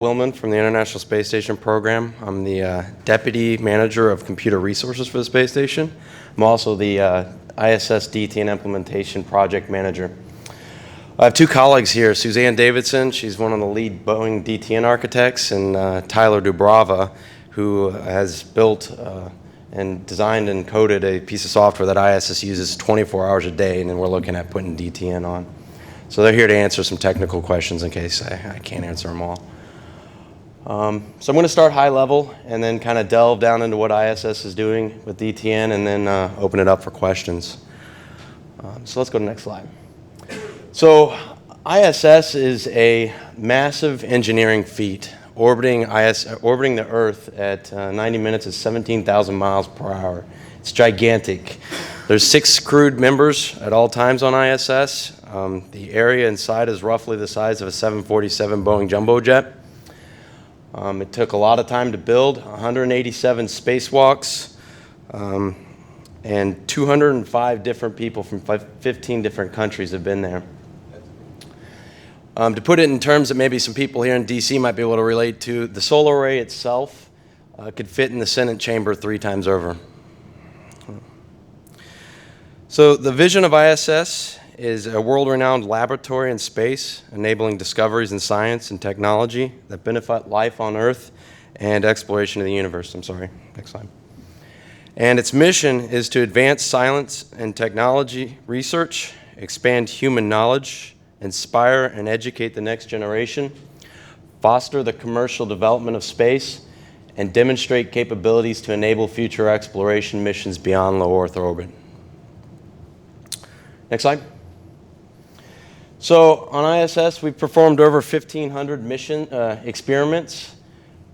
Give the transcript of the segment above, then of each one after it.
Wilman from the International Space Station program. I'm the Deputy Manager of Computer Resources for the space station. I'm also the ISS DTN Implementation Project Manager. I have two colleagues here, Suzanne Davidson, she's one of the lead Boeing DTN architects, and Tyler Dubrava, who has built and designed and coded a piece of software that ISS uses 24 hours a day, and then we're looking at putting DTN on. So they're here to answer some technical questions in case I can't answer them all. So I'm going to start high level and then kind of delve down into what ISS is doing with DTN and then open it up for questions. So let's go to the next slide. So ISS is a massive engineering feat, orbiting the Earth at 90 minutes at 17,000 miles per hour. It's gigantic. There's 6 crewed members at all times on ISS. The area inside is roughly the size of a 747 Boeing jumbo jet. It took a lot of time to build, 187 spacewalks, and 205 different people from 15 different countries have been there. To put it in terms that maybe some people here in DC might be able to relate to, the solar array itself could fit in the Senate chamber 3 times over. So the vision of ISS is a world-renowned laboratory in space, enabling discoveries in science and technology that benefit life on Earth and exploration of the universe. I'm sorry, next slide. And its mission is to advance science and technology research, expand human knowledge, inspire and educate the next generation, foster the commercial development of space, and demonstrate capabilities to enable future exploration missions beyond low Earth orbit. Next slide. So on ISS, we've performed over 1,500 mission experiments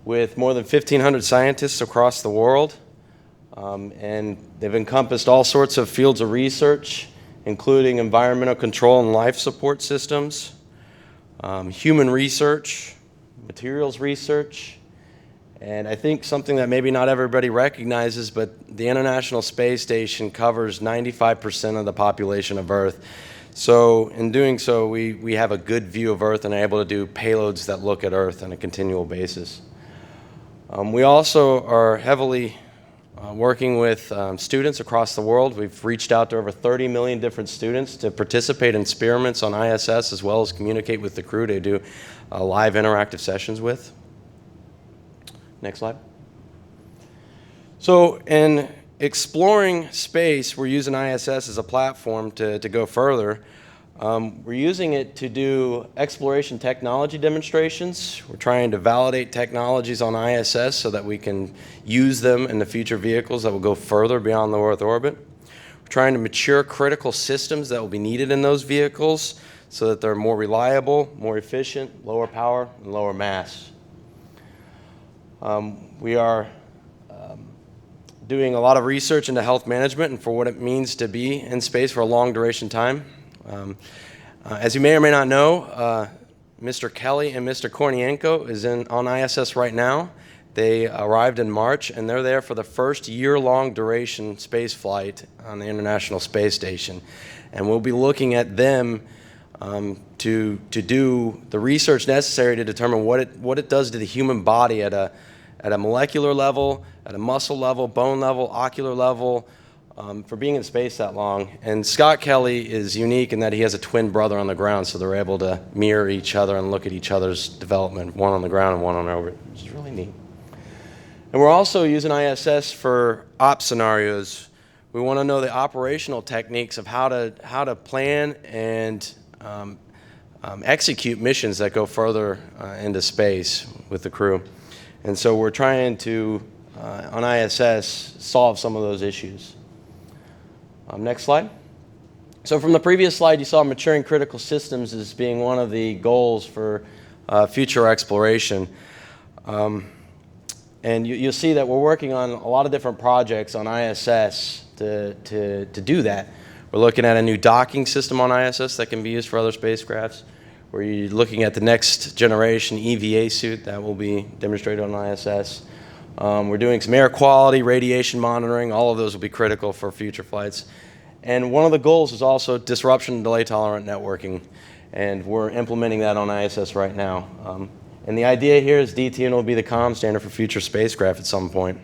with more than 1,500 scientists across the world. And they've encompassed all sorts of fields of research, including environmental control and life support systems, human research, materials research, and I think something that maybe not everybody recognizes, but the International Space Station covers 95% of the population of Earth. So in doing so, we have a good view of Earth and are able to do payloads that look at Earth on a continual basis. We also are heavily working with students across the world. We've reached out to over 30 million different students to participate in experiments on ISS, as well as communicate with the crew to do live interactive sessions with. Next slide. So in exploring space, we're using ISS as a platform to go further. We're using it to do exploration technology demonstrations. We're trying to validate technologies on ISS so that we can use them in the future vehicles that will go further beyond low Earth orbit. We're trying to mature critical systems that will be needed in those vehicles so that they're more reliable, more efficient, lower power, and lower mass. We are doing a lot of research into health management and for what it means to be in space for a long duration time. As you may or may not know, Mr. Kelly and Mr. Kornienko is on ISS right now. They arrived in March, and they're there for the first year-long duration space flight on the International Space Station. And we'll be looking at them to do the research necessary to determine what it does to the human body at a molecular level, at a muscle level, bone level, ocular level, for being in space that long. And Scott Kelly is unique in that he has a twin brother on the ground, so they're able to mirror each other and look at each other's development, one on the ground and one on orbit, which is really neat. And we're also using ISS for op scenarios. We want to know the operational techniques of how to plan and execute missions that go further into space with the crew. And so we're trying to, on ISS, solve some of those issues. Next slide. So from the previous slide, you saw maturing critical systems as being one of the goals for future exploration. And you'll see that we're working on a lot of different projects on ISS to do that. We're looking at a new docking system on ISS that can be used for other spacecrafts. We're looking at the next generation EVA suit that will be demonstrated on ISS. We're doing some air quality, radiation monitoring. All of those will be critical for future flights. And one of the goals is also disruption and delay tolerant networking. And we're implementing that on ISS right now. And the idea here is DTN will be the comm standard for future spacecraft at some point.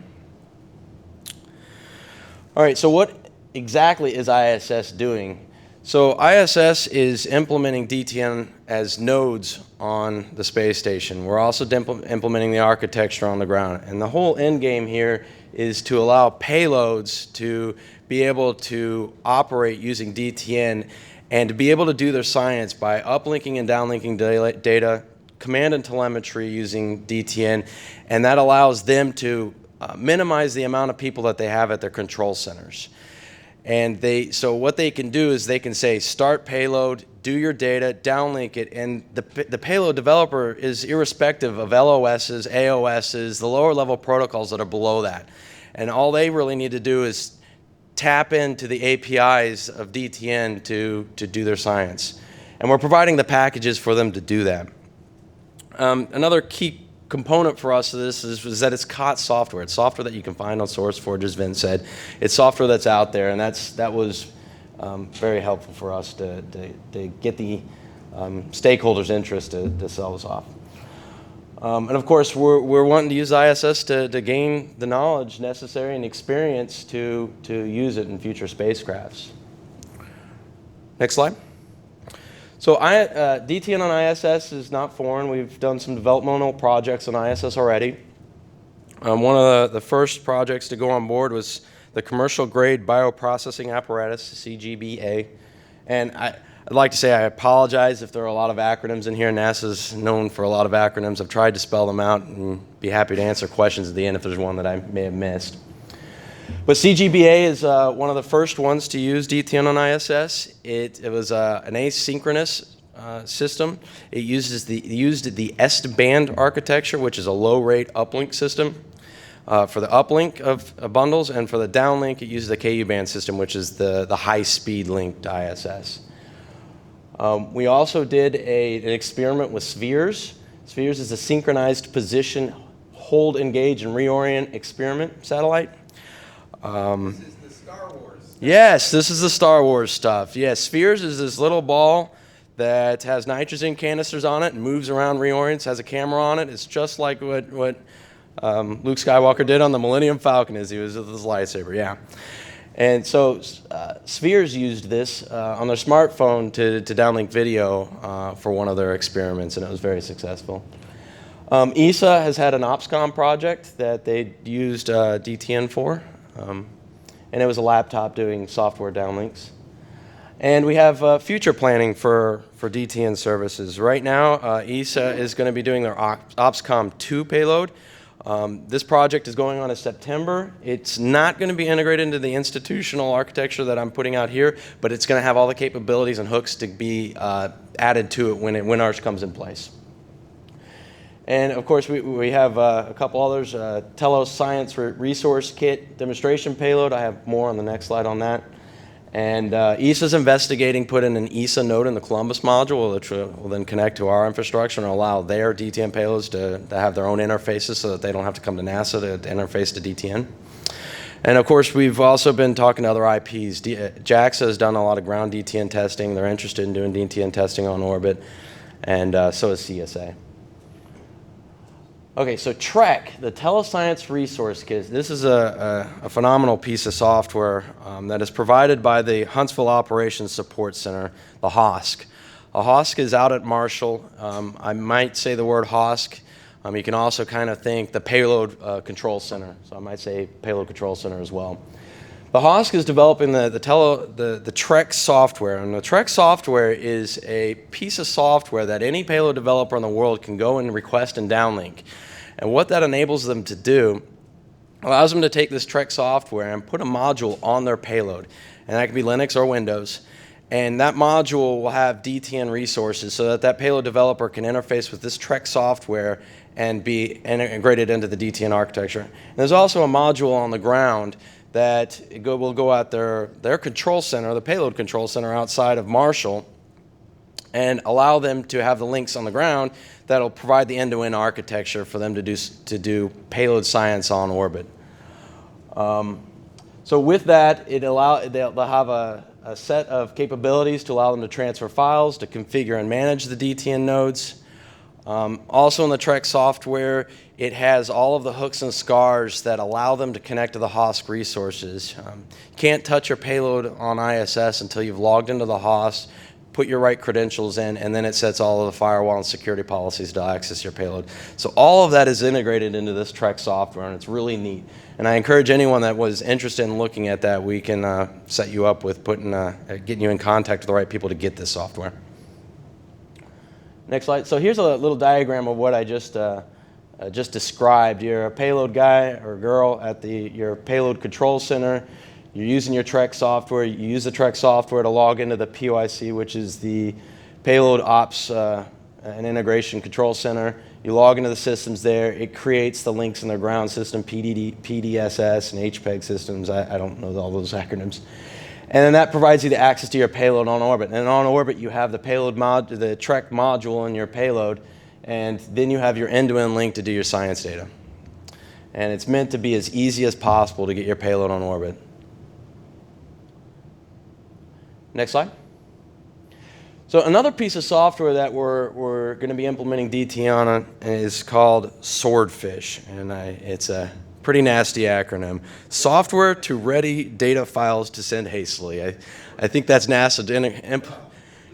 All right, so what exactly is ISS doing? So ISS is implementing DTN as nodes on the space station. We're also implementing the architecture on the ground. And the whole end game here is to allow payloads to be able to operate using DTN and to be able to do their science by uplinking and downlinking data, command and telemetry using DTN, and that allows them to minimize the amount of people that they have at their control centers. And so what they can do is they can say, start payload, do your data, downlink it, and the payload developer is irrespective of LOSs, AOSs, the lower level protocols that are below that. And all they really need to do is tap into the APIs of DTN to do their science. And we're providing the packages for them to do that. Another key component for us of this is that it's COT software. It's software that you can find on SourceForge, as Vin said. It's software that's out there, and that was very helpful for us to get the stakeholders' interest to sell this off. And of course, we're wanting to use ISS to gain the knowledge necessary and experience to use it in future spacecrafts. Next slide. So DTN on ISS is not foreign. We've done some developmental projects on ISS already. One of the first projects to go on board was the commercial grade bioprocessing apparatus, CGBA. And I'd like to say I apologize if there are a lot of acronyms in here. NASA's known for a lot of acronyms. I've tried to spell them out and be happy to answer questions at the end if there's one that I may have missed. But CGBA is one of the first ones to use DTN on ISS. It was an asynchronous system. It used the S-band architecture, which is a low-rate uplink system for the uplink of bundles, and for the downlink, it uses the KU-band system, which is the high-speed link to ISS. We also did an experiment with spheres. Spheres is a synchronized position, hold, engage, and reorient experiment satellite. This is the Star Wars. Yes, this is the Star Wars stuff. Yes, Spheres is this little ball that has nitrogen canisters on it and moves around, reorients, has a camera on it. It's just like what Luke Skywalker did on the Millennium Falcon as he was with his lightsaber, yeah. And so Spheres used this on their smartphone to downlink video for one of their experiments, and it was very successful. ESA has had an OPSCOM project that they used DTN for. And it was a laptop doing software downlinks. And we have future planning for DTN services. Right now, ESA is going to be doing their OPSCOM 2 payload. This project is going on in September. It's not going to be integrated into the institutional architecture that I'm putting out here, but it's going to have all the capabilities and hooks to be added to it when ours comes in place. And of course, we have a couple others. Telos Science Resource Kit demonstration payload. I have more on the next slide on that. And ESA's investigating putting an ESA node in the Columbus module, which will then connect to our infrastructure and allow their DTN payloads to have their own interfaces so that they don't have to come to NASA to interface to DTN. And of course, we've also been talking to other IPs. JAXA has done a lot of ground DTN testing. They're interested in doing DTN testing on orbit, and so is CSA. Okay, so TREC, the Telescience Resource Kit, this is a phenomenal piece of software that is provided by the Huntsville Operations Support Center, the HOSC. A HOSC is out at Marshall. I might say the word HOSC. You can also kind of think the Payload Control Center, so I might say Payload Control Center as well. The HOSC is developing the TREC software, and the TREC software is a piece of software that any payload developer in the world can go and request and downlink. And what that enables them to do allows them to take this TREC software and put a module on their payload, and that can be Linux or Windows. And that module will have DTN resources so that payload developer can interface with this TREC software and be integrated into the DTN architecture. And there's also a module on the ground that will go at their control center, the payload control center outside of Marshall, and allow them to have the links on the ground that'll provide the end-to-end architecture for them to do payload science on orbit. So with that, they'll have a set of capabilities to allow them to transfer files, to configure and manage the DTN nodes. Also in the Trek software, it has all of the hooks and scars that allow them to connect to the HOSC resources. You can't touch your payload on ISS until you've logged into the HOSC, put your right credentials in, and then it sets all of the firewall and security policies to access your payload. So all of that is integrated into this Trek software, and it's really neat. And I encourage anyone that was interested in looking at that, we can set you up with getting you in contact with the right people to get this software. Next slide. So here's a little diagram of what I just described. You're a payload guy or girl at your payload control center. You're using your Trek software. You use the Trek software to log into the POIC, which is the Payload Ops and Integration Control Center. You log into the systems there. It creates the links in the ground system, PDSS and HPEG systems. I don't know all those acronyms. And then that provides you the access to your payload on orbit. And on orbit, you have the the Trek module in your payload, and then you have your end-to-end link to do your science data. And it's meant to be as easy as possible to get your payload on orbit. Next slide. So another piece of software that we're going to be implementing DT on is called Swordfish, and it's a pretty nasty acronym. Software to ready data files to send hastily. I think that's NASA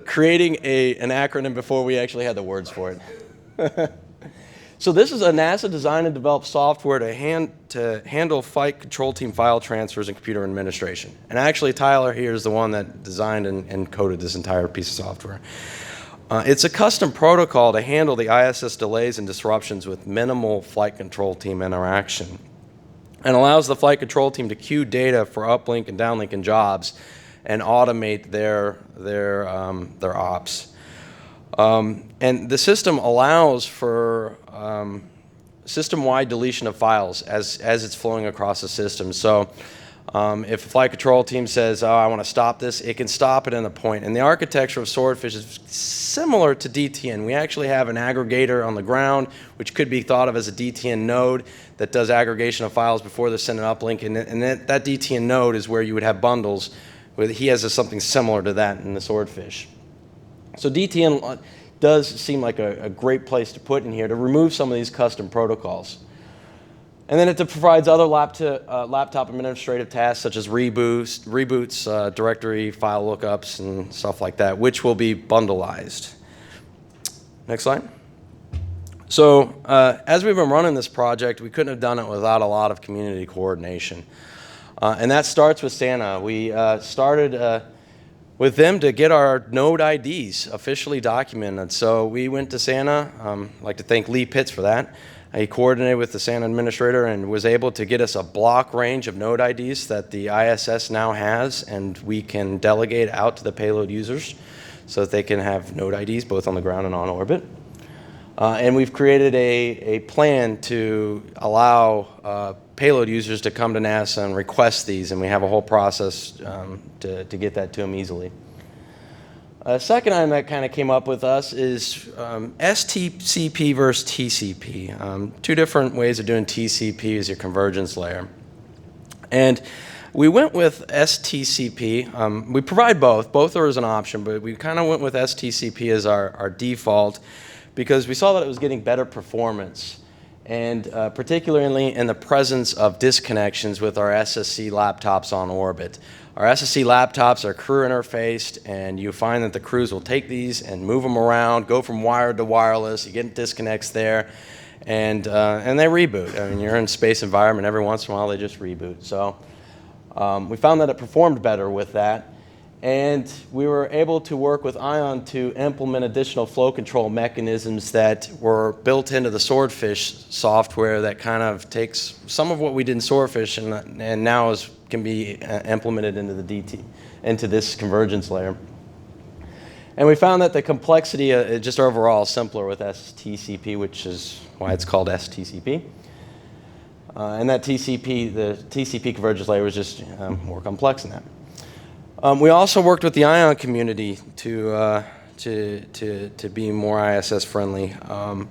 creating an acronym before we actually had the words for it. So this is a NASA designed and developed software to handle flight control team file transfers and computer administration. And actually Tyler here is the one that designed and coded this entire piece of software. It's a custom protocol to handle the ISS delays and disruptions with minimal flight control team interaction, and allows the flight control team to queue data for uplink and downlink jobs and automate their ops. And the system allows for system-wide deletion of files as it's flowing across the system. So if a flight control team says, oh, I want to stop this, it can stop it in a point. And the architecture of Swordfish is similar to DTN. We actually have an aggregator on the ground, which could be thought of as a DTN node that does aggregation of files before they're sent an uplink. And that DTN node is where you would have bundles. He has something similar to that in the Swordfish. So DTN does seem like a great place to put in here to remove some of these custom protocols. And then it provides other laptop administrative tasks such as reboots, directory file lookups, and stuff like that, which will be bundleized. Next slide. So as we've been running this project, we couldn't have done it without a lot of community coordination. And that starts with Santa. We started with them to get our node IDs officially documented. So we went to Santa. I'd like to thank Lee Pitts for that. He coordinated with the Santa administrator and was able to get us a block range of node IDs that the ISS now has, and we can delegate out to the payload users so that they can have node IDs both on the ground and on orbit. And we've created a plan to allow payload users to come to NASA and request these, and we have a whole process to get that to them easily. A second item that kind of came up with us is STCP versus TCP. Two different ways of doing TCP as your convergence layer. And we went with STCP. We provide both. Both are as an option, but we kind of went with STCP as our default because we saw that it was getting better performance, and particularly in the presence of disconnections with our SSC laptops on orbit. Our SSC laptops are crew interfaced, and you find that the crews will take these and move them around, go from wired to wireless. You get disconnects there, and they reboot. I mean, you're in a space environment. Every once in a while, they just reboot. So we found that it performed better with that, and we were able to work with ION to implement additional flow control mechanisms that were built into the Swordfish software that kind of takes some of what we did in Swordfish and now can be implemented into the DT, into this convergence layer. And we found that the complexity just overall is simpler with STCP, which is why it's called STCP. And that the TCP convergence layer was just more complex than that. We also worked with the ION community to be more ISS friendly. One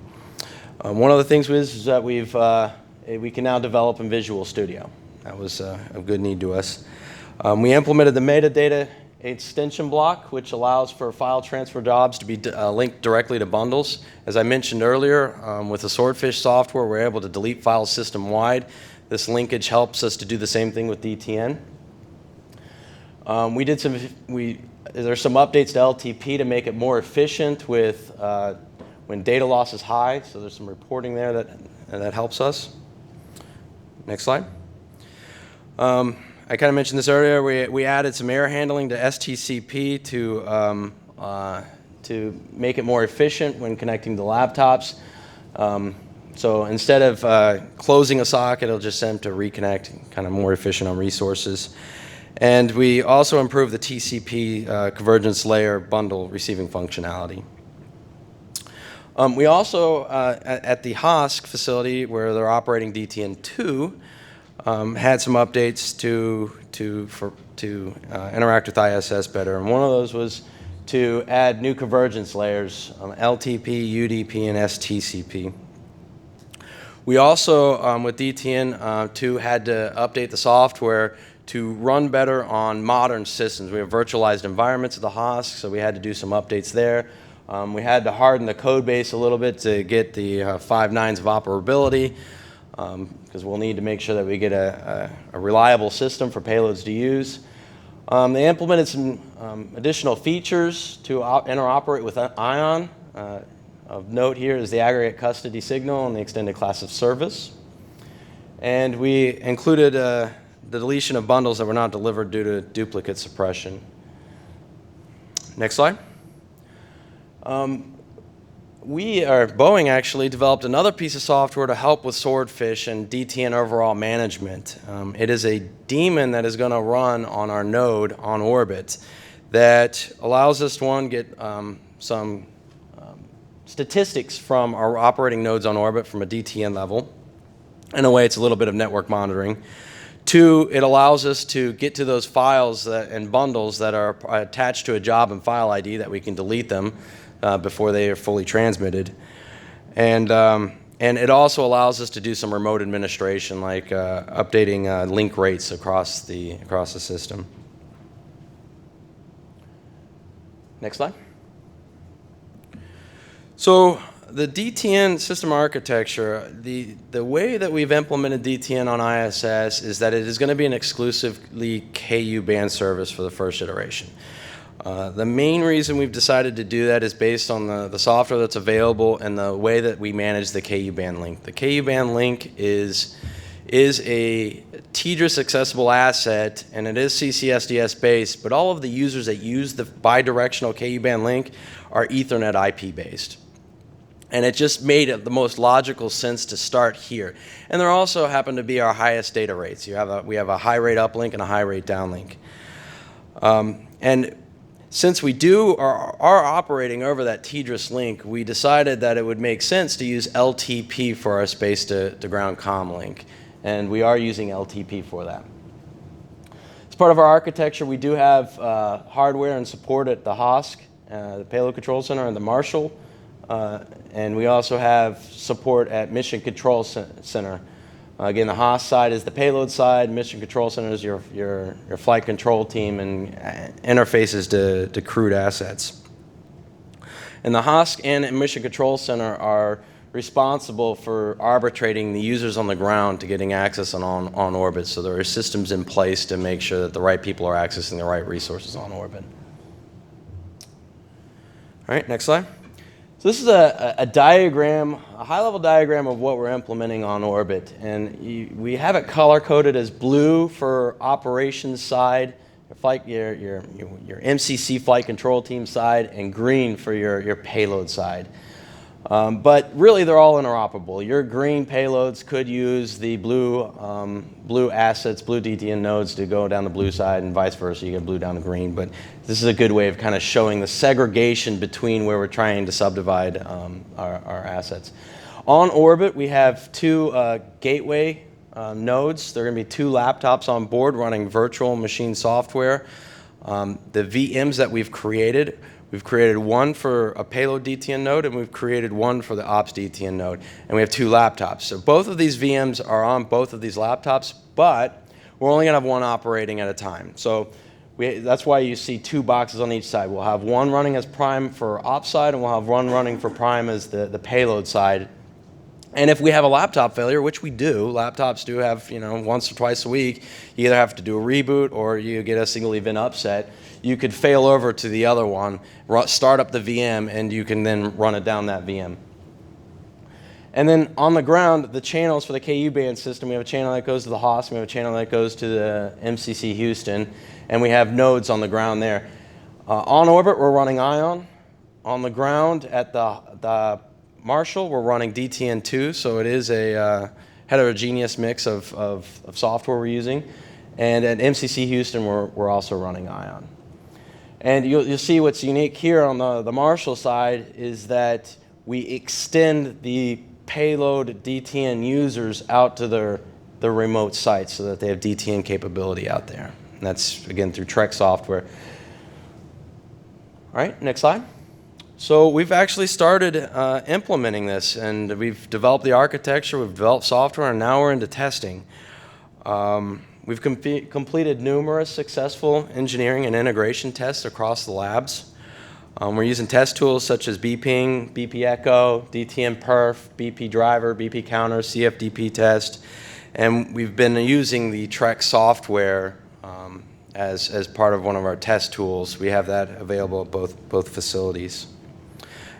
of the things is that we can now develop in Visual Studio. That was a good need to us. We implemented the metadata extension block, which allows for file transfer jobs to be linked directly to bundles. As I mentioned earlier, with the Swordfish software, we're able to delete files system-wide. This linkage helps us to do the same thing with DTN. There's some updates to LTP to make it more efficient with when data loss is high. So there's some reporting there that helps us. Next slide. I kind of mentioned this earlier. We added some error handling to STCP to make it more efficient when connecting to laptops. So instead of closing a socket, it'll just send them to reconnect, kind of more efficient on resources. And we also improved the TCP convergence layer bundle receiving functionality. We also, at the HOSC facility where they're operating DTN2, had some updates to interact with ISS better. And one of those was to add new convergence layers, LTP, UDP, and STCP. We also, with DTN2, had to update the software to run better on modern systems. We have virtualized environments at the HOSC, so we had to do some updates there. We had to harden the code base a little bit to get the 5 nines of operability, because we'll need to make sure that we get a reliable system for payloads to use. They implemented some additional features to interoperate with ION. Of note here is the aggregate custody signal and the extended class of service. And we included the deletion of bundles that were not delivered due to duplicate suppression. Next slide. Boeing actually developed another piece of software to help with Swordfish and DTN overall management. It is a daemon that is going to run on our node on orbit that allows us to, one, get some statistics from our operating nodes on orbit from a DTN level. In a way, it's a little bit of network monitoring. 2, it allows us to get to those files and bundles that are attached to a job and file ID that we can delete them before they are fully transmitted. And it also allows us to do some remote administration, like updating link rates across the system. Next slide. So the DTN system architecture, the way that we've implemented DTN on ISS is that it is going to be an exclusively KU band service for the first iteration. The main reason we've decided to do that is based on the software that's available and the way that we manage the KU band link. The KU band link is a TDRS accessible asset, and it is CCSDS based, but all of the users that use the bidirectional KU band link are Ethernet IP based. And it just made it the most logical sense to start here. And there also happen to be our highest data rates. We have a high rate uplink and a high rate downlink. And since we are operating over that TDRS link, we decided that it would make sense to use LTP for our space to ground comm link. And we are using LTP for that. As part of our architecture, we do have hardware and support at the HOSC, the Payload Control Center, and the Marshall. And we also have support at Mission Control Center. Again, the HOSC side is the payload side. Mission Control Center is your flight control team and interfaces to crewed assets. And the HOSC and Mission Control Center are responsible for arbitrating the users on the ground to getting access on orbit. So there are systems in place to make sure that the right people are accessing the right resources on orbit. All right, next slide. So this is a diagram, a high-level diagram of what we're implementing on orbit. And we have it color-coded as blue for operations side, your MCC flight control team side, and green for your payload side. But really, they're all interoperable. Your green payloads could use the blue assets, blue DTN nodes to go down the blue side, and vice versa. You get blue down to green. But this is a good way of kind of showing the segregation between where we're trying to subdivide our assets. On orbit, we have 2 gateway nodes. There are going to be 2 laptops on board running virtual machine software. The VMs that we've created one for a payload DTN node, and we've created one for the ops DTN node. And we have 2 laptops. So both of these VMs are on both of these laptops, but we're only going to have one operating at a time. So That's why you see two boxes on each side. We'll have one running as prime for ops side, and we'll have one running for prime as the payload side. And if we have a laptop failure, which we do, laptops do have, once or twice a week, you either have to do a reboot or you get a single event upset. You could fail over to the other one, start up the VM, and you can then run it down that VM. And then on the ground, the channels for the KU band system, we have a channel that goes to the host, we have a channel that goes to the MCC Houston, and we have nodes on the ground there. On orbit, we're running Ion. On the ground at the Marshall, we're running DTN2, so it is a heterogeneous mix of software we're using. And at MCC Houston, we're also running Ion. And you'll see what's unique here on the Marshall side is that we extend the payload DTN users out to their remote sites so that they have DTN capability out there. And that's, again, through Trek software. All right, next slide. So we've actually started implementing this, and we've developed the architecture, we've developed software, and now we're into testing. We've completed numerous successful engineering and integration tests across the labs. We're using test tools such as bping, BP Echo, DTN Perf, BP Driver, BP Counter, CFDP Test, and we've been using the Trek software as part of one of our test tools. We have that available at both facilities.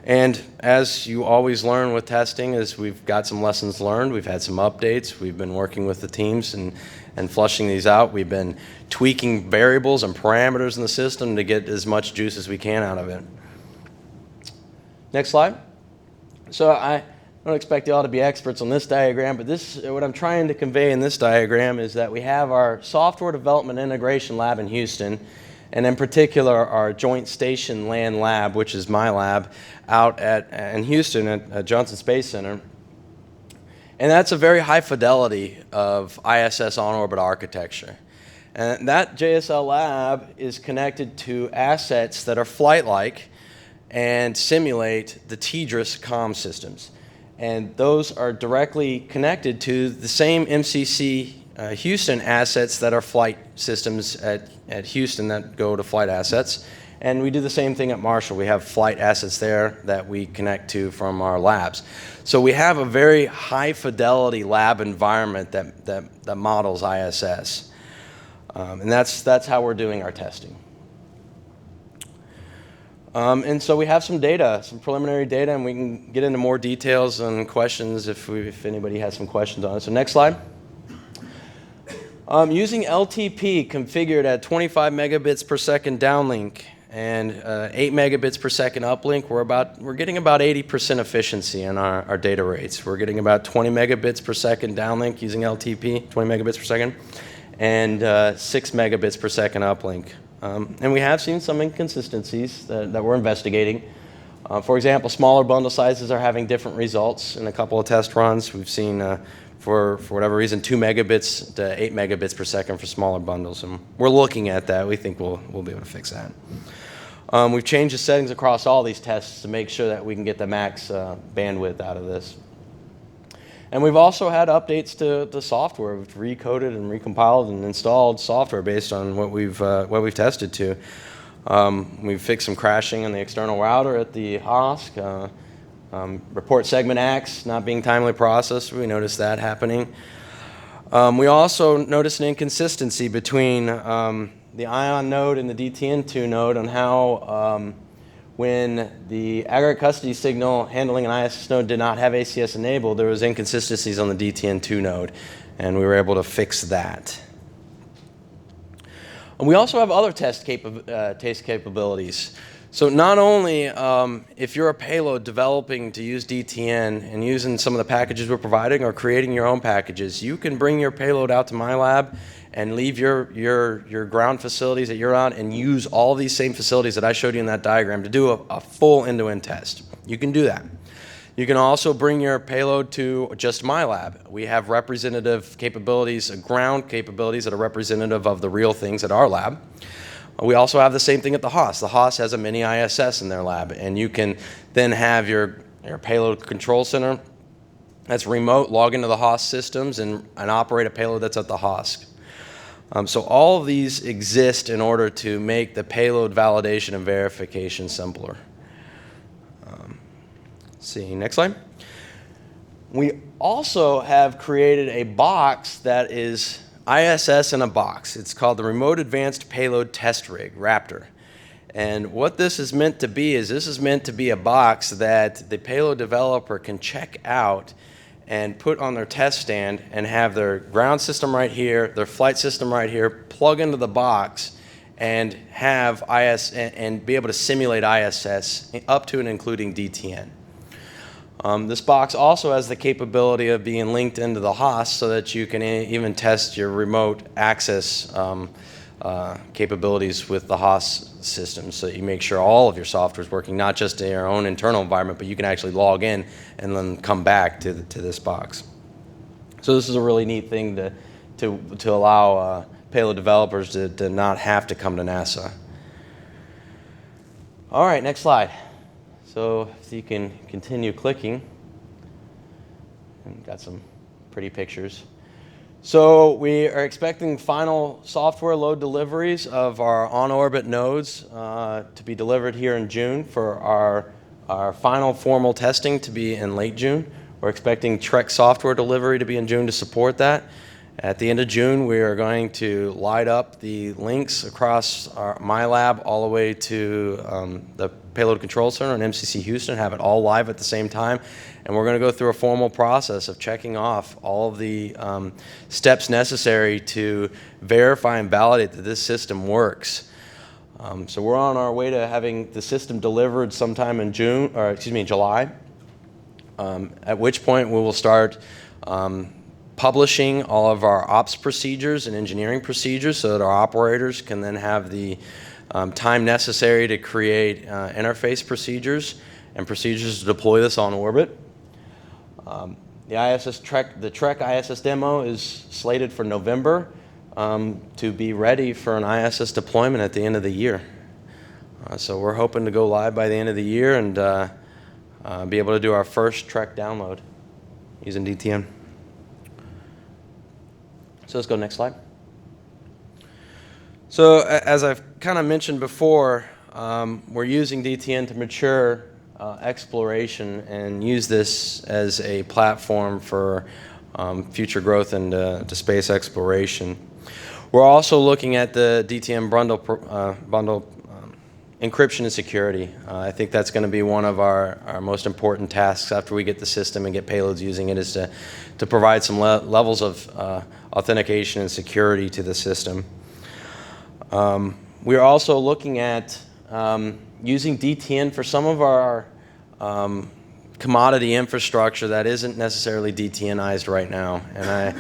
And as you always learn with testing, is we've got some lessons learned, we've had some updates, we've been working with the teams and flushing these out. We've been tweaking variables and parameters in the system to get as much juice as we can out of it. Next slide. So I don't expect you all to be experts on this diagram, but what I'm trying to convey in this diagram is that we have our software development integration lab in Houston, and in particular our joint station LAN lab, which is my lab, out in Houston at Johnson Space Center. And that's a very high fidelity of ISS on-orbit architecture. And that JSL lab is connected to assets that are flight-like and simulate the TDRS comm systems. And those are directly connected to the same MCC Houston assets that are flight systems at Houston that go to flight assets. And we do the same thing at Marshall. We have flight assets there that we connect to from our labs. So we have a very high fidelity lab environment that models ISS. And that's how we're doing our testing. And so we have some data, some preliminary data, and we can get into more details and questions if anybody has some questions on it. So next slide. Using LTP configured at 25 megabits per second downlink and 8 megabits per second uplink, we're getting about 80% efficiency in our data rates. We're getting about 20 megabits per second downlink using LTP, 20 megabits per second, and 6 megabits per second uplink. And we have seen some inconsistencies that we're investigating. For example, smaller bundle sizes are having different results in a couple of test runs. We've seen, for whatever reason, 2 megabits to 8 megabits per second for smaller bundles. And we're looking at that. We think we'll be able to fix that. We've changed the settings across all these tests to make sure that we can get the max bandwidth out of this. And we've also had updates to software. We've recoded and recompiled and installed software based on what we've tested to. We've fixed some crashing in the external router at the HOSC. Report segment ACKs not being timely processed. We noticed that happening. We also noticed an inconsistency between the ION node and the DTN2 node on how when the aggregate custody signal handling an ISS node did not have ACS enabled, there was inconsistencies on the DTN2 node, and we were able to fix that. And we also have other test capabilities. So not only if you're a payload developing to use DTN and using some of the packages we're providing or creating your own packages, you can bring your payload out to my lab and leave your ground facilities that you're on and use all these same facilities that I showed you in that diagram to do a full end-to-end test. You can do that. You can also bring your payload to just my lab. We have representative capabilities, ground capabilities that are representative of the real things at our lab. We also have the same thing at the HOSC. The HOSC has a mini ISS in their lab, and you can then have your payload control center that's remote, log into the HOSC systems, and operate a payload that's at the HOSC. So all of these exist in order to make the payload validation and verification simpler. Let's see, next slide. We also have created a box that is ISS in a box. It's called the Remote Advanced Payload Test Rig, Raptor. And what this is meant to be is this is meant to be a box that the payload developer can check out and put on their test stand and have their ground system right here, their flight system right here, plug into the box and have and be able to simulate ISS up to and including DTN. This box also has the capability of being linked into the HOS so that you can even test your remote access capabilities with the HOS system, so that you make sure all of your software is working, not just in your own internal environment, but you can actually log in and then come back to this box. So this is a really neat thing to allow payload developers to not have to come to NASA. All right, next slide. So if you can continue clicking, and got some pretty pictures. So we are expecting final software load deliveries of our on-orbit nodes to be delivered here in June for our final formal testing to be in late June. We're expecting Trek software delivery to be in June to support that. At the end of June, we are going to light up the links across my lab all the way to the Payload Control Center in MCC Houston, have it all live at the same time. And we're going to go through a formal process of checking off all of the steps necessary to verify and validate that this system works. So we're on our way to having the system delivered sometime in July, at which point we will start publishing all of our ops procedures and engineering procedures so that our operators can then have the time necessary to create interface procedures and procedures to deploy this on orbit. The Trek ISS demo is slated for November to be ready for an ISS deployment at the end of the year. So we're hoping to go live by the end of the year and be able to do our first Trek download using DTN. So let's go next slide. So as I've kind of mentioned before, we're using DTN to mature exploration and use this as a platform for future growth into space exploration. We're also looking at the DTN bundle encryption and security. I think that's going to be one of our most important tasks after we get the system and get payloads using it, is to provide some levels of authentication and security to the system. We are also looking at using DTN for some of our commodity infrastructure that isn't necessarily DTNized right now. And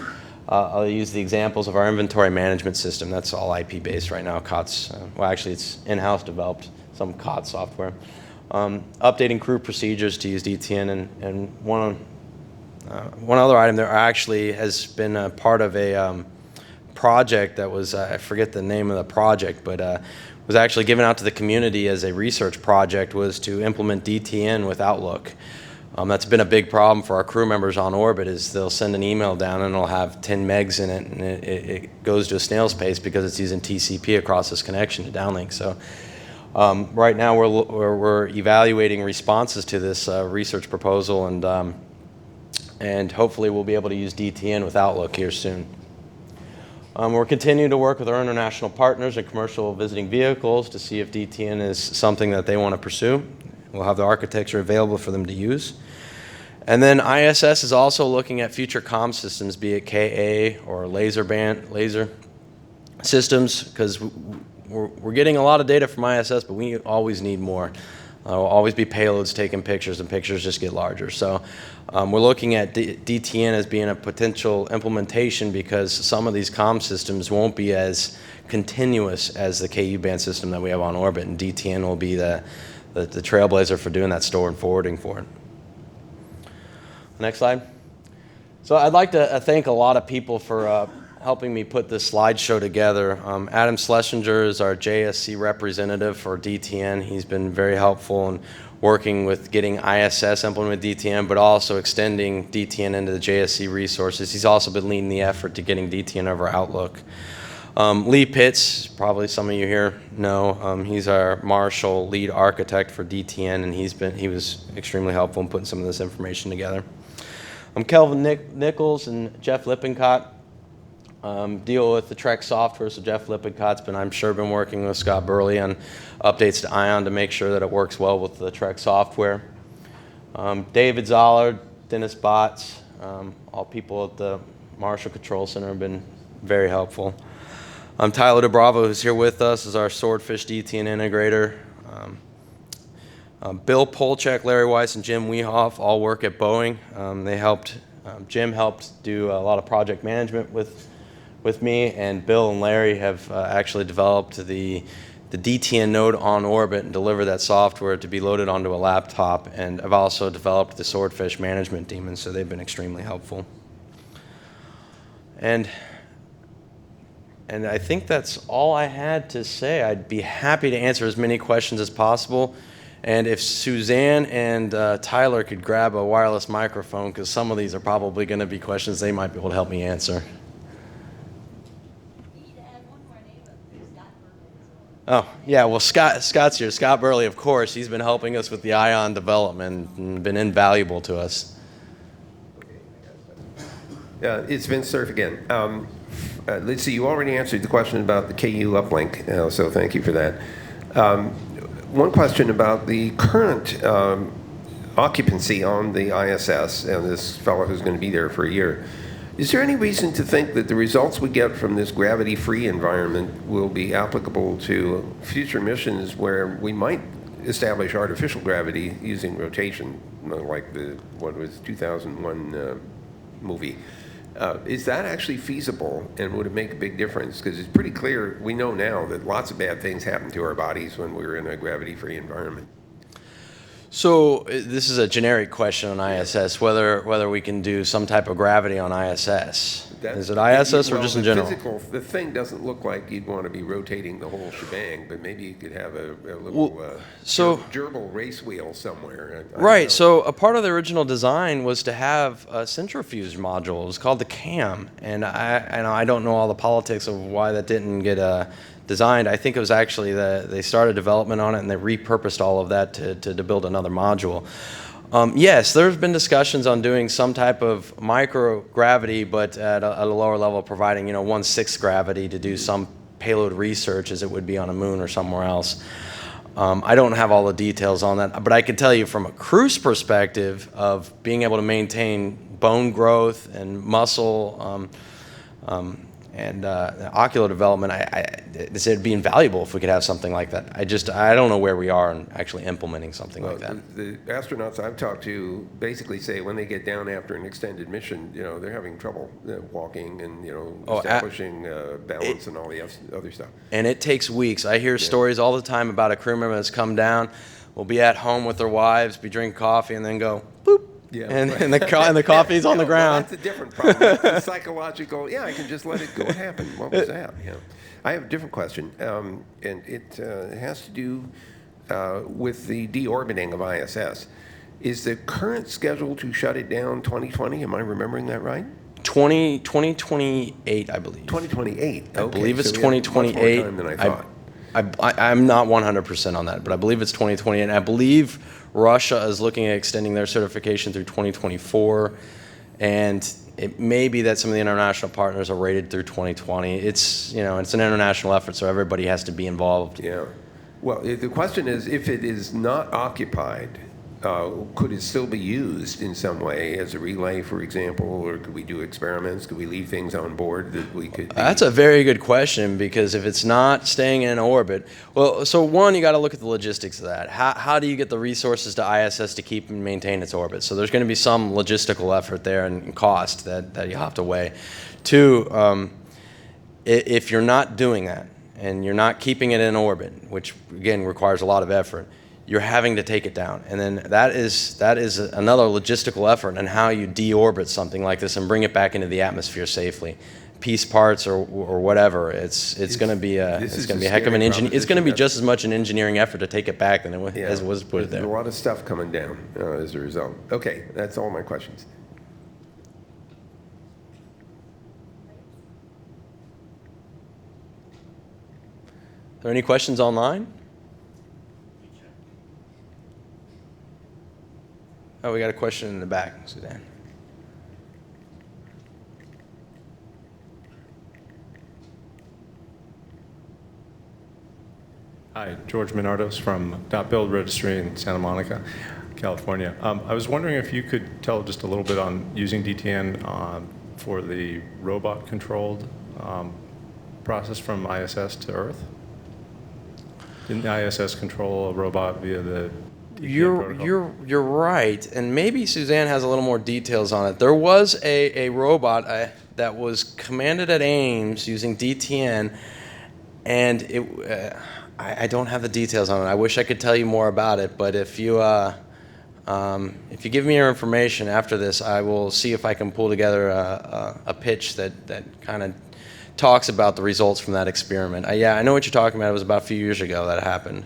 I'll use the examples of our inventory management system. That's all IP based right now. COTS, well, actually it's in-house developed, some COTS software. Updating crew procedures to use DTN, and one other item there actually has been a part of a project that was, I forget the name of the project, but was actually given out to the community as a research project, was to implement DTN with Outlook. That's been a big problem for our crew members on orbit, is they'll send an email down and it'll have 10 megs in it, and it goes to a snail's pace because it's using TCP across this connection to downlink. So right now we're evaluating responses to this research proposal, and hopefully we'll be able to use DTN with Outlook here soon. We're continuing to work with our international partners and commercial visiting vehicles to see if DTN is something that they want to pursue. We'll have the architecture available for them to use. And then ISS is also looking at future comm systems, be it KA or laser systems, because we're getting a lot of data from ISS, but we always need more. There will always be payloads taking pictures, and pictures just get larger. So we're looking at DTN as being a potential implementation, because some of these comm systems won't be as continuous as the KU band system that we have on orbit, and DTN will be the trailblazer for doing that store and forwarding for it. Next slide. So I'd like to thank a lot of people for helping me put this slideshow together. Adam Schlesinger is our JSC representative for DTN. He's been very helpful in working with getting ISS implemented with DTN, but also extending DTN into the JSC resources. He's also been leading the effort to getting DTN over Outlook. Lee Pitts, probably some of you here know, he's our Marshall lead architect for DTN, and he was extremely helpful in putting some of this information together. Kelvin Nichols and Jeff Lippincott deal with the Trek software, so Jeff Lippincott's I'm sure been working with Scott Burley on updates to Ion to make sure that it works well with the Trek software. David Zollard, Dennis Botts, all people at the Marshall Control Center have been very helpful. Tyler DeBravo, who's here with us, is our Swordfish DTN integrator. Bill Polchek, Larry Weiss, and Jim Wehoff all work at Boeing. They helped. Jim helped do a lot of project management with me, and Bill and Larry have actually developed the DTN node on orbit and deliver that software to be loaded onto a laptop. And I've also developed the Swordfish management daemon, so they've been extremely helpful. And I think that's all I had to say. I'd be happy to answer as many questions as possible. And if Suzanne and Tyler could grab a wireless microphone, because some of these are probably going to be questions they might be able to help me answer. Oh, yeah, well, Scott's here. Scott Burley, of course. He's been helping us with the Ion development and been invaluable to us. It's Vince Cerf again. Let's see, you already answered the question about the KU uplink, so thank you for that. One question about the current occupancy on the ISS and this fellow who's going to be there for a year. Is there any reason to think that the results we get from this gravity-free environment will be applicable to future missions where we might establish artificial gravity using rotation, like the 2001 movie? Is that actually feasible, and would it make a big difference? Because it's pretty clear, we know now that lots of bad things happen to our bodies when we're in a gravity-free environment. So this is a generic question on ISS, whether we can do some type of gravity on ISS. Is it ISS or just in general? The thing doesn't look like you'd want to be rotating the whole shebang, but maybe you could have a little gerbil race wheel somewhere. Right. So a part of the original design was to have a centrifuge module. It was called the CAM, and I don't know all the politics of why that didn't get designed. I think it was actually they started development on it and they repurposed all of that to build another module. Yes, there's been discussions on doing some type of microgravity, but at a lower level, providing 1/6 gravity to do some payload research as it would be on a moon or somewhere else. I don't have all the details on that, but I can tell you from a cruise perspective of being able to maintain bone growth and muscle and ocular development, it'd be invaluable if we could have something like that. I don't know where we are in actually implementing something like that. The astronauts I've talked to basically say when they get down after an extended mission, they're having trouble walking and establishing balance and all the other stuff. And it takes weeks. I hear stories all the time about a crew member that's come down, will be at home with their wives, be drinking coffee, and then go boop. Yeah, and the coffee's on the ground. Well, that's a different problem. That's psychological. Yeah, I can just let it go. What happened? What was that? I have a different question, and it has to do with the deorbiting of ISS. Is the current schedule to shut it down 2020? Am I remembering that right? 2028, I believe. 2028. Okay, I believe it's so 2028. Much more time than I thought. I'm not 100% on that, but I believe it's 2028. And I believe Russia is looking at extending their certification through 2024, and it may be that some of the international partners are rated through 2020. It's it's an international effort, so everybody has to be involved. Yeah. Well, the question is, if it is not occupied, could it still be used in some way as a relay, for example, or could we do experiments? Could we leave things on board that we could? That's a very good question, because if it's not staying in orbit, well, so one, you got to look at the logistics of that. How do you get the resources to ISS to keep and maintain its orbit? So there's going to be some logistical effort there and cost that you have to weigh. Two, if you're not doing that and you're not keeping it in orbit, which again requires a lot of effort, you're having to take it down. And then that is another logistical effort on how you deorbit something like this and bring it back into the atmosphere safely. Piece parts or whatever. It's going to be a heck of an engineer. It's going to be just as much an engineering effort to take it back than as it was to put it there. There's a lot of stuff coming down as a result. Okay, that's all my questions. there any questions online? Oh, we got a question in the back, Suzanne. Hi, George Minardos from .build Registry in Santa Monica, California. I was wondering if you could tell just a little bit on using DTN for the robot-controlled process from ISS to Earth. Didn't the ISS control a robot via the DTN protocol? You're right, and maybe Suzanne has a little more details on it. There was a robot that was commanded at Ames using DTN, and I don't have the details on it. I wish I could tell you more about it, but if you give me your information after this, I will see if I can pull together a pitch that kind of talks about the results from that experiment. Yeah, I know what you're talking about. It was about a few years ago that happened.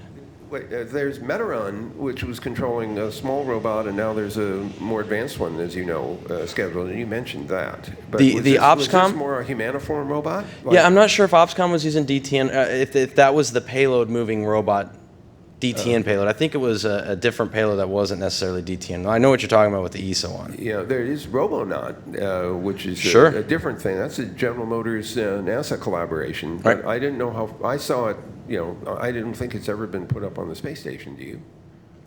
Wait, there's Metaron, which was controlling a small robot, and now there's a more advanced one, as you know, scheduled, and you mentioned that. But The was this OPSCOM? more a humaniform robot? Yeah, I'm not sure if OPSCOM was using DTN, if that was the payload moving robot DTN payload. I think it was a different payload that wasn't necessarily DTN. I know what you're talking about with the ESA one. Yeah, there is Robonaut, which is Sure. a different thing. That's a General Motors NASA collaboration. But Right. I didn't know how. I saw it. I didn't think it's ever been put up on the space station. Do you?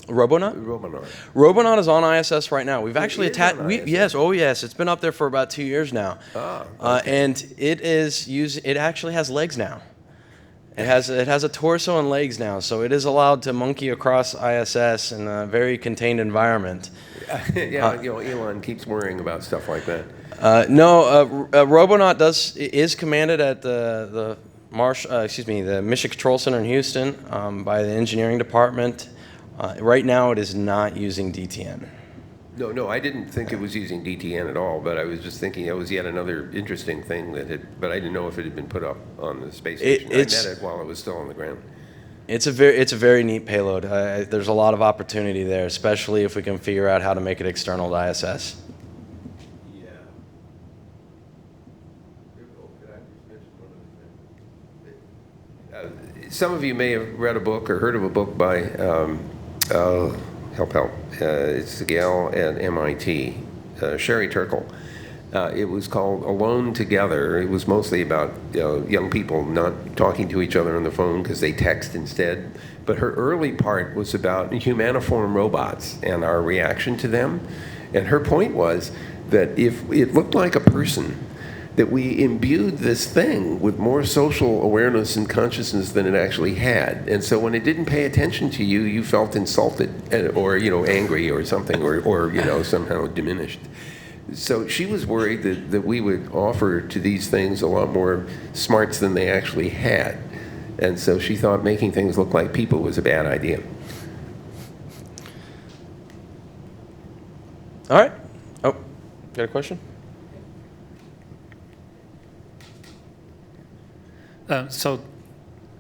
Robonaut? Robonaut. Robonaut is on ISS right now. We've actually is attached. on ISS? Yes, oh yes, it's been up there for about 2 years now. And it is It actually has legs now. It has a torso and legs now, so it is allowed to monkey across ISS in a very contained environment. Yeah, Elon keeps worrying about stuff like that. Robonaut is commanded at the Mission Control Center in Houston by the engineering department. Right now, it is not using DTN. No, I didn't think it was using DTN at all, but I was just thinking it was yet another interesting thing but I didn't know if it had been put up on the space station. I met it while it was still on the ground. It's a very neat payload. There's a lot of opportunity there, especially if we can figure out how to make it external to ISS. Yeah. Some of you may have read a book or heard of a book by, it's the gal at MIT, Sherry Turkle. It was called Alone Together. It was mostly about young people not talking to each other on the phone because they text instead. But her early part was about humaniform robots and our reaction to them. And her point was that if it looked like a person, that we imbued this thing with more social awareness and consciousness than it actually had. And so when it didn't pay attention to you, you felt insulted or angry or something or somehow diminished. So she was worried that we would offer to these things a lot more smarts than they actually had. And so she thought making things look like people was a bad idea. All right. Oh, got a question? So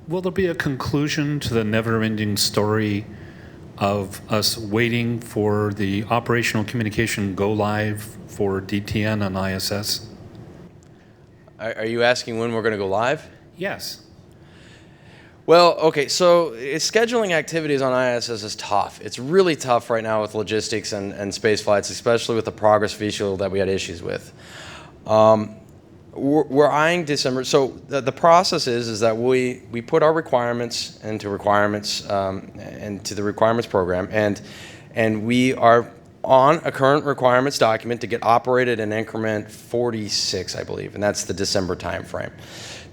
will there be a conclusion to the never-ending story of us waiting for the operational communication go live for DTN on ISS? Are you asking when we're going to go live? Yes. Well, okay, so scheduling activities on ISS is tough. It's really tough right now with logistics and space flights, especially with the Progress vehicle that we had issues with. We're eyeing December. So the process is that we put our requirements into requirements into the requirements program, and we are on a current requirements document to get operated in increment 46, I believe, and that's the December timeframe.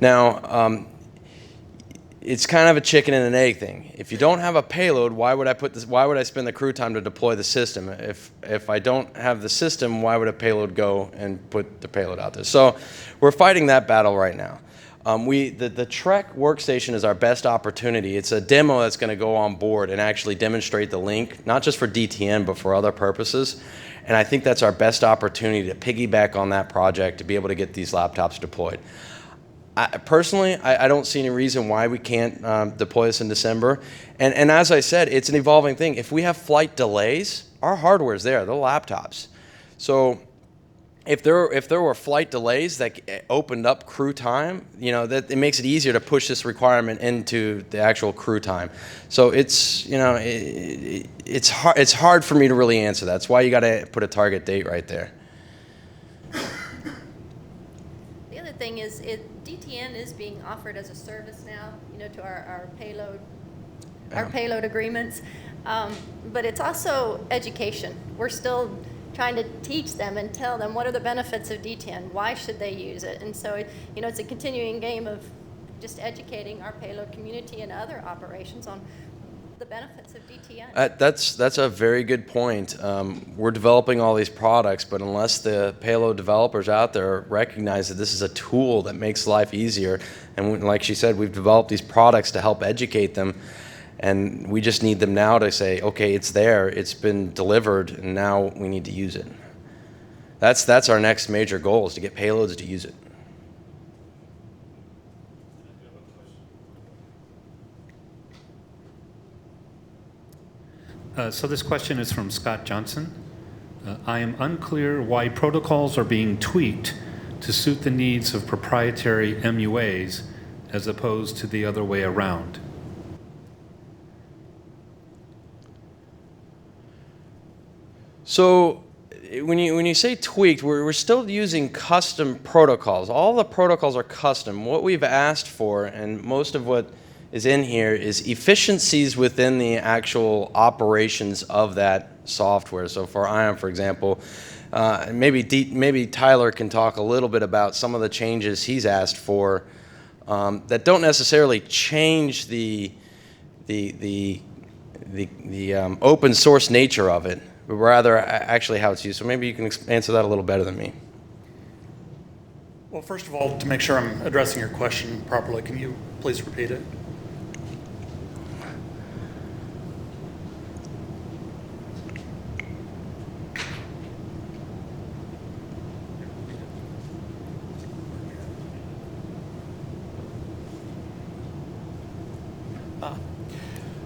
Now, it's kind of a chicken and an egg thing. If you don't have a payload, why would I spend the crew time to deploy the system? If I don't have the system, why would a payload go and put the payload out there? So we're fighting that battle right now. The Trek workstation is our best opportunity. It's a demo that's going to go on board and actually demonstrate the link, not just for DTN, but for other purposes. And I think that's our best opportunity to piggyback on that project to be able to get these laptops deployed. Personally, I don't see any reason why we can't deploy this in December. And as I said, it's an evolving thing. If we have flight delays, our hardware's there, the laptops. So if there were flight delays that opened up crew time, that it makes it easier to push this requirement into the actual crew time. So it's it's hard for me to really answer that. That's why you got to put a target date right there. The other thing is, DTN is being offered as a service now, to our payload agreements. But it's also education. We're still trying to teach them and tell them what are the benefits of DTN, why should they use it, and so it's a continuing game of just educating our payload community and other operations on the benefits of DTN. That's a very good point. We're developing all these products, but unless the payload developers out there recognize that this is a tool that makes life easier, and like she said, we've developed these products to help educate them, and we just need them now to say, okay, it's there, it's been delivered, and now we need to use it. That's our next major goal, is to get payloads to use it. So this question is from Scott Johnson. I am unclear why protocols are being tweaked to suit the needs of proprietary MUAs as opposed to the other way around. So when you say tweaked, we're still using custom protocols. All the protocols are custom. What we've asked for, and most of what is in here, is efficiencies within the actual operations of that software. So for ION, for example, maybe Tyler can talk a little bit about some of the changes he's asked for that don't necessarily change the open source nature of it, but rather actually how it's used. So maybe you can answer that a little better than me. Well, first of all, to make sure I'm addressing your question properly, can you please repeat it?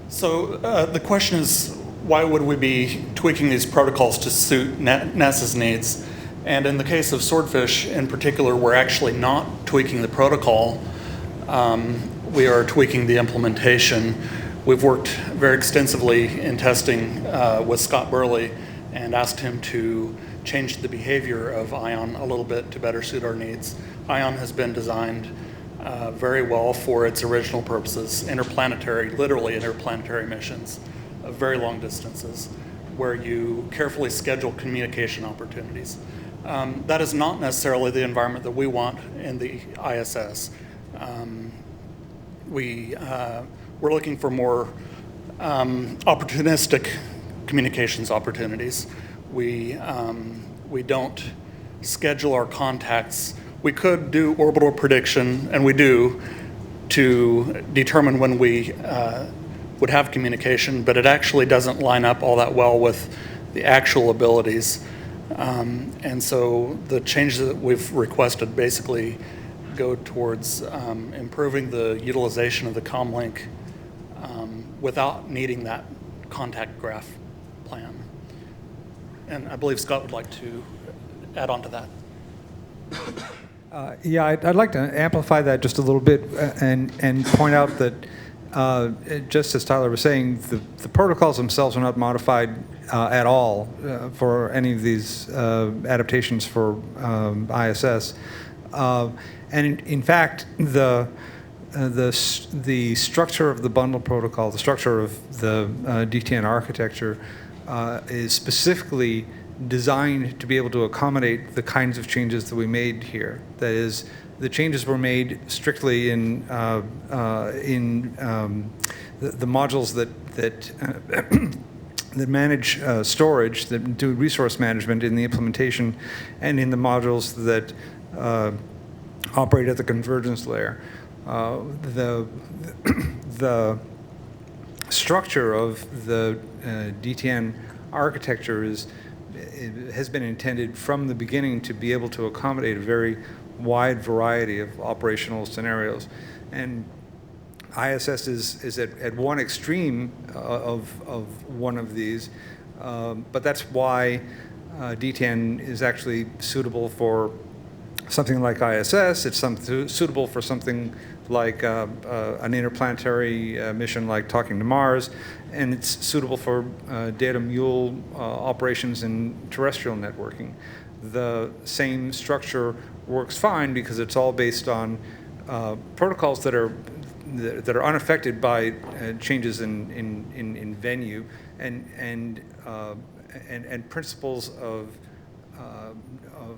So the question is, why would we be tweaking these protocols to suit NASA's needs? And in the case of Swordfish in particular, we're actually not tweaking the protocol. We are tweaking the implementation. We've worked very extensively in testing with Scott Burley and asked him to change the behavior of ION a little bit to better suit our needs. ION has been designed very well for its original purposes, literally interplanetary missions of very long distances, where you carefully schedule communication opportunities. That is not necessarily the environment that we want in the ISS. We're looking for more opportunistic communications opportunities. We don't schedule our contacts. We could do orbital prediction, and we do, to determine when we would have communication, but it actually doesn't line up all that well with the actual abilities. And so the changes that we've requested basically go towards improving the utilization of the comlink without needing that contact graph plan. And I believe Scott would like to add on to that. Yeah, I'd like to amplify that just a little bit and point out that, just as Tyler was saying, the protocols themselves are not modified at all for any of these adaptations for ISS. And in fact, the structure of the bundle protocol, the structure of the DTN architecture, is specifically designed to be able to accommodate the kinds of changes that we made here. That is, the changes were made strictly in the modules that manage storage, that do resource management in the implementation, and in the modules that operate at the convergence layer. The structure of the DTN architecture has been intended from the beginning to be able to accommodate a very wide variety of operational scenarios. And ISS is at one extreme of one of these, but that's why DTN is actually suitable for something like ISS. It's suitable for something like an interplanetary mission like talking to Mars, and it's suitable for data mule operations in terrestrial networking. The same structure works fine because it's all based on protocols that are unaffected by changes in venue and principles of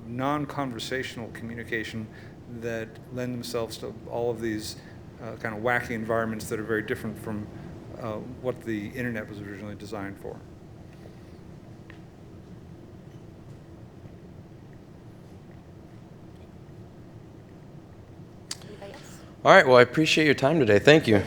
non-conversational communication that lend themselves to all of these kind of wacky environments that are very different from what the internet was originally designed for. Anybody else? All right, well, I appreciate your time today. Thank you.